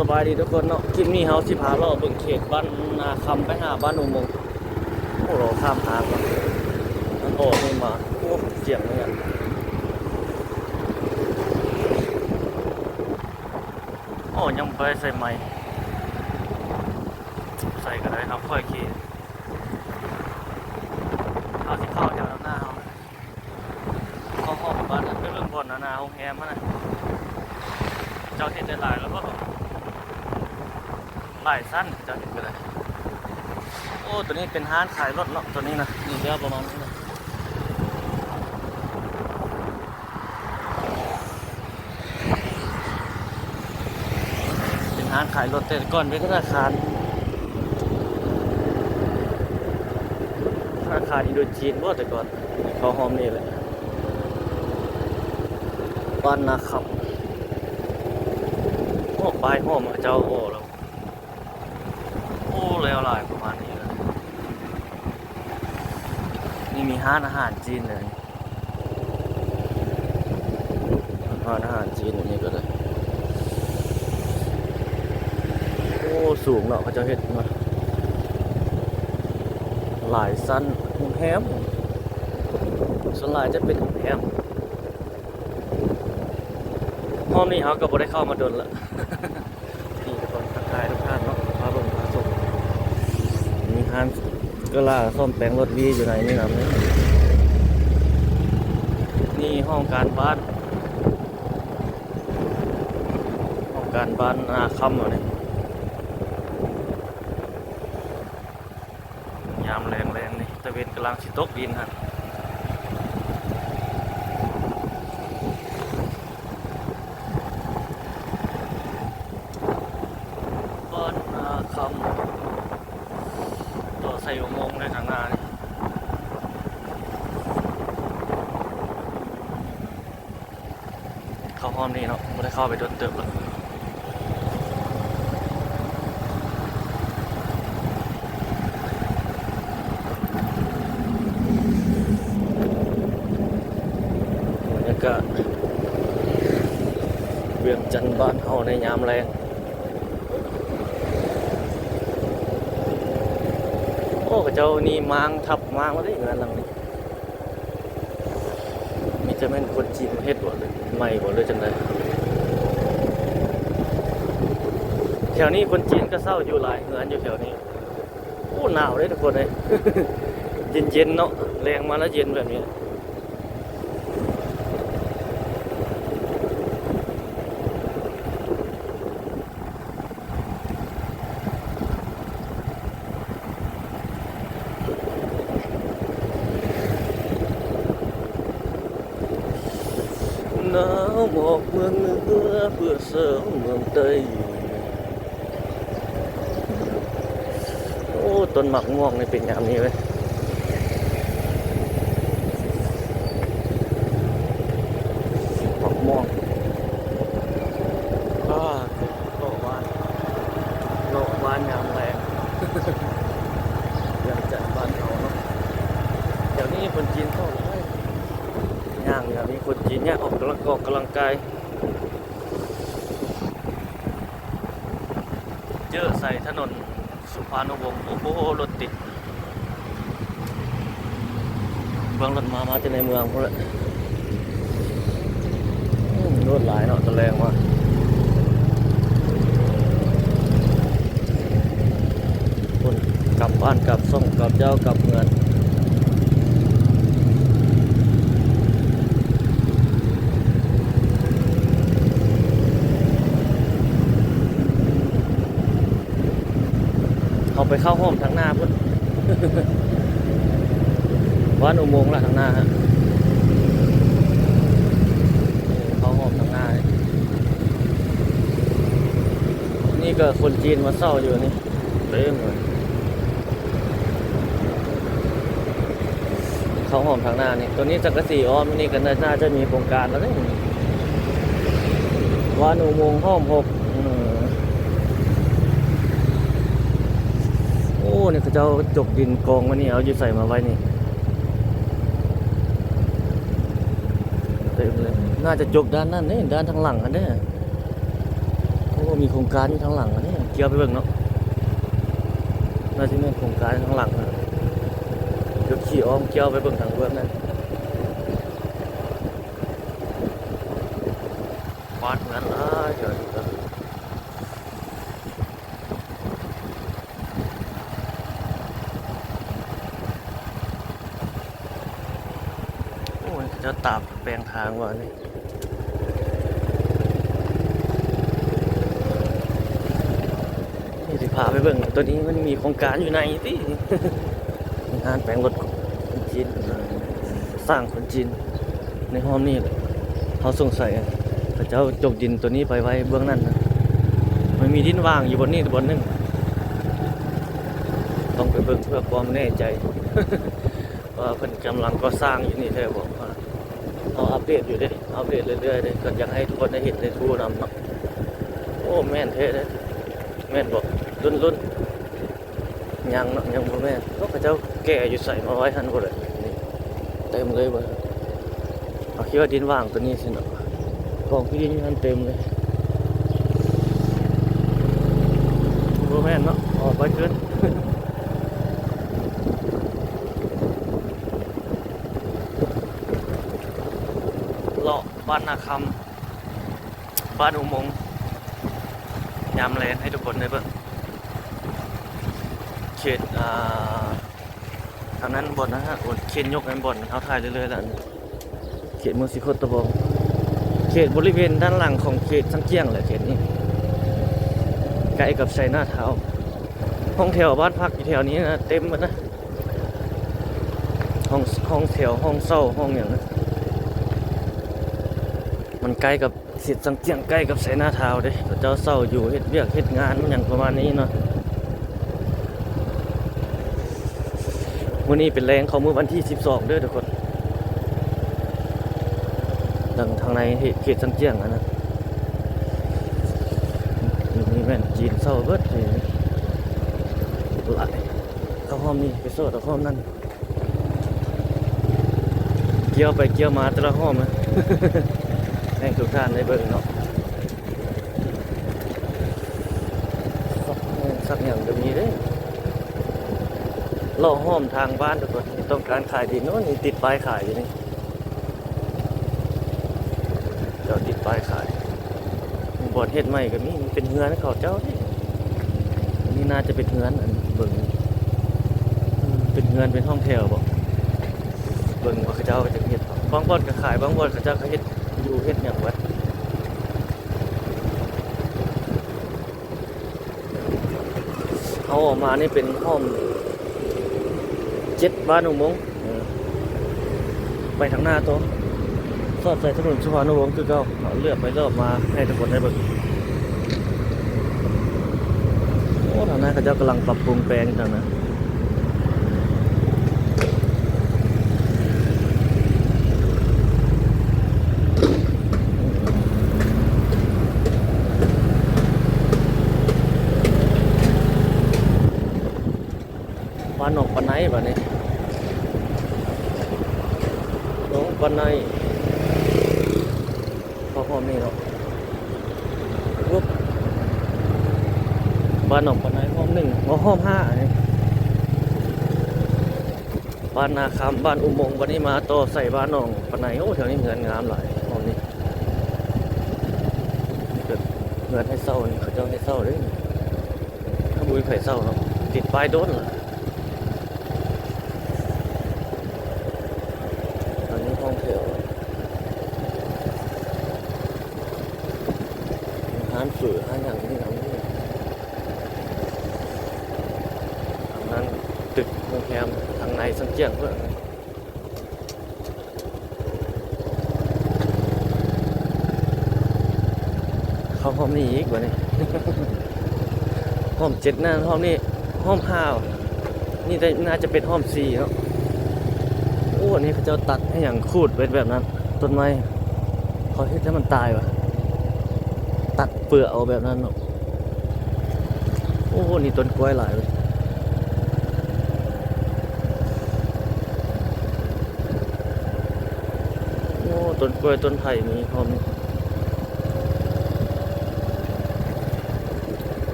สบายดีทุกคนเนาะคลิปนี้เฮาสิพาเลาะเบิ่งเขตบ้านนาคำไปหาบ้านอุโมงค์โอ้เราข้ามทางแล้วมันโอ้ไม่มาโอ้เสียงเลยอ่ะโอ้ยังไปใส่ไม้ใส่กันเลยครับค่อยขี่เอาสิเข้าแถวหน้าเฮาเข้าห้องบ้านไปเบิ่งบ่อนนาโรงแรมมันน่ะเจ้าเฮ็ดได้หลายแล้วบ่หลายสั้นเจ้าเห็นกันเลยโอ้ตัวนี้เป็นร้านขายรถเนาะตัวนี้นะนี่เดียวประมาณนี้นะเป็นร้านขายรถแต่ก่อนเป็นธนาคารอินโดจีนว่าแต่ก่อนเขาหอมนี่แหละบ้านนาคำโอ้ปลายหอมเจ้าโอ้แล้วโอ้แล้วหลายประมาณนี้เลยนี่มีร้านอาหารจีนเลยร้านอาหารจีนอันนี้ก็เลยโอ้สูงเนาะเขาจะเห็นมาหลายสั้นโรงแรมส่วนหลายจะเป็นโรงแรมห้องนี้เขาก็บ่ได้เข้ามาดนละ นี่ทุกคนทักทายทุกท่านเนาะพาเบิ่งพาชมมีร้านก็ล่าซ่อมแปลงรถวีอยู่ไหนนี่นะนี่ห้องการบ้านนาคำเหรอเนี่ยยามแรงนี่ตะเวนกำลังสิตกดินฮะบ้านนาคำต่อใส่อุโมงค์ในทางหน้านี่เข้าห้องนี้เนาะไม่ได้เข้าไปโดนเติบแล้วบรรยากาศเวียงจันทน์บ้านเฮาในยามแรงโอ้เจ้านี่มางทับมางมาได้เงินหลังนี้มีจะแม่นคนจีนเฮ็ดบ่เลยไม่บ่เลยจังได๋แถวนี้คนจีนก็เศร้าอยู่หลายเฮือนอยู่แถวนี้โอ้หนาวเลยทุกคนเลย เย็นๆเนาะแรงมาแล้วเย็นแบบนี้หนาวหมอกเมืองเหนือเพื่อเสริมเมืองใต้โอ้ต้นหมากม่วงนี่เป็นอย่างนี้เว้ยหมากม่วงก็โลบ้านยามแรงยังจัดบ้านเขาเนาะเดี๋ยวนี้คนจีนเข้าเลยย่างอย่างนี้คนจีนเนี่ยออกกำลังกายเจอใส่ถนนสุภานุวงศ์โอ้โหรถติดเบื้องรถมาจากในเมืองพวกเลยรถหลายเนาะตะแรงมาคนกลับบ้านกลับซ่องกลับเจ้ากลับเมืองเอาไปเข้าห้องทางหน้าพุ่น บ้านอุโมงค์ละทางหน้าฮะเข้าห้องทางหน้านี่ก็คนจีนมาเศร้าอยู่นี่เต็มเลยเข้าห้องทางหน้านี่ตัวนี้จักรสีอ้อมนี่กันน่าจะมีโครงการแล้วนี่บ้านอุโมงค์ห้อง6โอ้เนี่ยเขาเจ้าจกดินกองมานี่เอาอยู่ใส่มาไว้นี่เต็มเลยน่าจะจกด้านนั้นนี่ด้านทางหลังกันเนี่ยโอ้ มีโครงการอยู่ทางหลังอันนี้เกี่ยวไปเบิ่งเนาะน่าจะมีโครงการทางหลังนะเดี๋ยวขี่อ้อมเกี่ยวไปเบิ่งทางเบื้องนั่นวาดเหมือนเดี๋ยวดูกันโอ้ยจะตามแปลงทางว่ะนี่สิพาไปเบิ่งตัวนี้มันมีโครงการอยู่ในที่ งานแปลงรถคนจีนสร้างคนจีนในห้องนี้เลยเขาสงสัยพระเจ้าจกดินตัวนี้ไปไว้เบื้องนั้นนะมันมีดินว่างอยู่บนนี้บนนึงต้องไปเบิ่งเพื่อความแน่ใจ ว่าเพิ่นกำลังก่อสร้างอยู่นี่แท้บอกว่าเขาอัปเดตอยู่เด้อัปเดตเรื่อยๆเลยก็อยากให้ทุกคนได้เห็นได้ทูนำเนาะโอ้แม่นเท่เลยแม่นบอกรุ่นยังเนาะยังบ่แม่นก็พระเจ้าแก่อยู่ใส่มาไว้ทันบ่เลยนี่เต็มเลยบ่เอาคิดว่าดินว่างตัวนี้สิเนาะกองที่ดินอยู่นั่นเต็มเลยบ่แม่นเนาะออกไปเกิน เลาะบ้านนาคำบ้านอุโมงค์ยามแลงให้ทุกคนได้เบิ่งเขตทางนั้นบนนะฮะเขตยกนั้นบนเอาถ่ายเรื่อยๆแล้วเขตเมืองสิโคตบองเขตบริเวณด้านหลังของเขตสังเกียงแหละเขตนี้ใกล้กับไชน่าทาวน์ห้องแถวบ้านพักอยู่แถวนี้นะเต็มหมดนะห้องแถวห้องเช่าห้องอย่างนั้นมันใกล้กับเขตสังเกียงใกล้กับไชน่าทาวน์เด้เจ้าเช่าอยู่เฮ็ดเวียกเฮ็ดงานอย่างประมาณนี้เนาะวันนี้เป็นแรงเขาเมื่อวันที่12เด้อทุกคนดังทางในเขตสังเกียงนะนี่แม่นจีนเศร้าเบิดเลยหลายเข้าห้องนี้ไปโซ่ต่อห้องนั่นเกี่ยวไปเกี่ยวมาแต่ละห้องนะ ให้ทุกท่านได้เบิ่งเนาะสักอย่างก็มีเด้ล่อห้อมทางบ้านทุกคนต้องการขายดินโน่นนี่ติดป้ายขายอยู่นี่เจ้าติดป้ายขายบ่อนเฮ็ดใหม่ก็มีเป็นเฮือนเขาเจ้านี่น่าจะเป็นเฮือนอันเบิ่งเป็นเฮือนเป็นห้องแถวบ่เบิ่งว่าเขาเจ้าจะเฮ็ดบางบ่อนก็ขายบางบ่อนเขาเจ้าก็เฮ็ดอยู่เฮ็ดหยังวะเอาออกมานี่เป็นห้อง7บ้านอุโมงค์ไปทางหน้าตัวสอดใส่ถนนสุวรรณวงศ์คือเก่าเอาเลือกไปรอบมาให้ทุกคนได้เบิ่งโอ้ทางนั้นเขาเจ้ากำลังปรับปรุงแปลงทางนั้นบ้านหนองปะไนบัดนี้หนองปะไนพอนี่เนาะปุ๊บบ้านหนองปะไนห้อง1ห้อง5นี่บ้านนาคำบ้านอุโมงค์วันนี้มาต่อใส่บ้านหนองปะไนโอ้แถวนี้เงินงามหลายห้องนี้เกิดเงินให้เศร้านี่เขาเจ้าให้เศร้าเด้ถ้าบุญไข่เศร้าเนาะติดป้ายโดนเหรอห้องแถวร้านสื่อร้านอย่างนี้ทางนั้นตึกโรงแรมทางในสังเกียงเพื่อนเข้าห้องนี้อีกวะนี่ ห้อง7นั่นห้องนี้ห้อง5นี่น่าจะเป็นห้อง4เนาะโอ้อันนี้เขาจะตัดให้อย่างคูดเป็นแบบนั้นต้นไม้เขาเฮ็ดให้มันตายวะตัดเปลือกเอาแบบนั้นเนาะโอ้นี่ต้นกล้วยหลายเลยโอ้ต้นกล้วยต้นไผ่มีพร้อม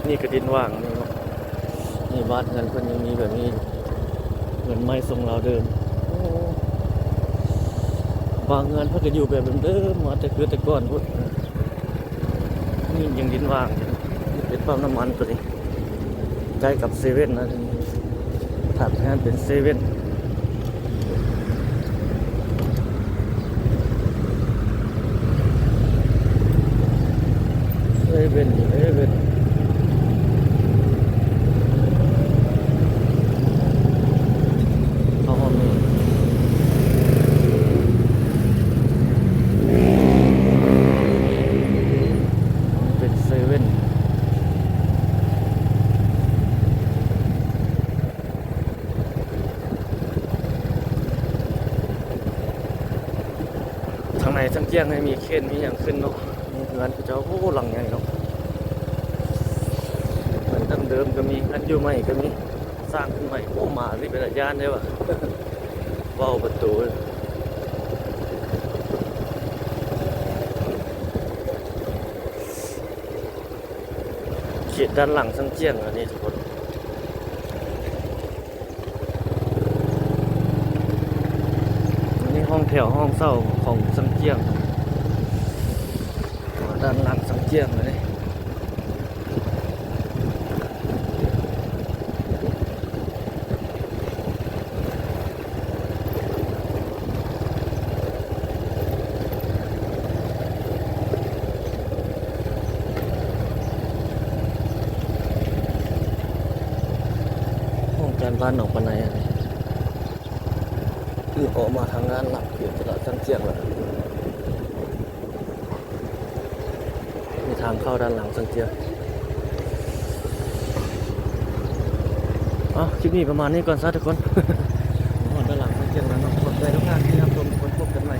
นี่ก็ดินว่างนี่เนาะนี่บ้านเงินเพิ่นยังมีแบบนี้เหมือนไม้ทรงเราวเดิมโอ้บางเงินเพิ่นก็อยู่แบบเดิมๆมาแต่คือแต่ก่อนพุ่นนี่ยังดินว่างอยู่นี่เป็นปั๊มน้ำมันตัวนี้ใกล้กับเซเว่นนะทีนี้ถัดแทนเป็นเซเว่นเซเว่นเข้าห้องนี้เป็นเซเว่นทางในทั้งเที่ยงให้มีเคนมีอย่างขึ้นเนาะนี่เงินพระเจ้าโอ้หลังใหญ่เนาะเหมือนตั้งเดิมก็มีอันอยู่ใหม่ก็มีสร้างขึ้นใหม่โอ้มาที่เป็นอาญาได้ว่ะ ว้าวประตูเขียนด้านหลังสังเจียงอันนี้ทุกคนอันนี้ห้องแถวห้องเศร้าของสังเจียงด้านหลังสังเจียงอันนี้การบ้านหนองปะไนอันนี้คือออกมาทางงานหลักเกี่ยวกับสังเจียงแหละมีทางเข้าด้านหลังสังเจียงคลิปนี้ประมาณนี้ก่อนซะทุกคน ด้านหลังสังเจียงแล้วเนาะขอบใจทุกท่านที่รับชมทุกคนพบกันใหม่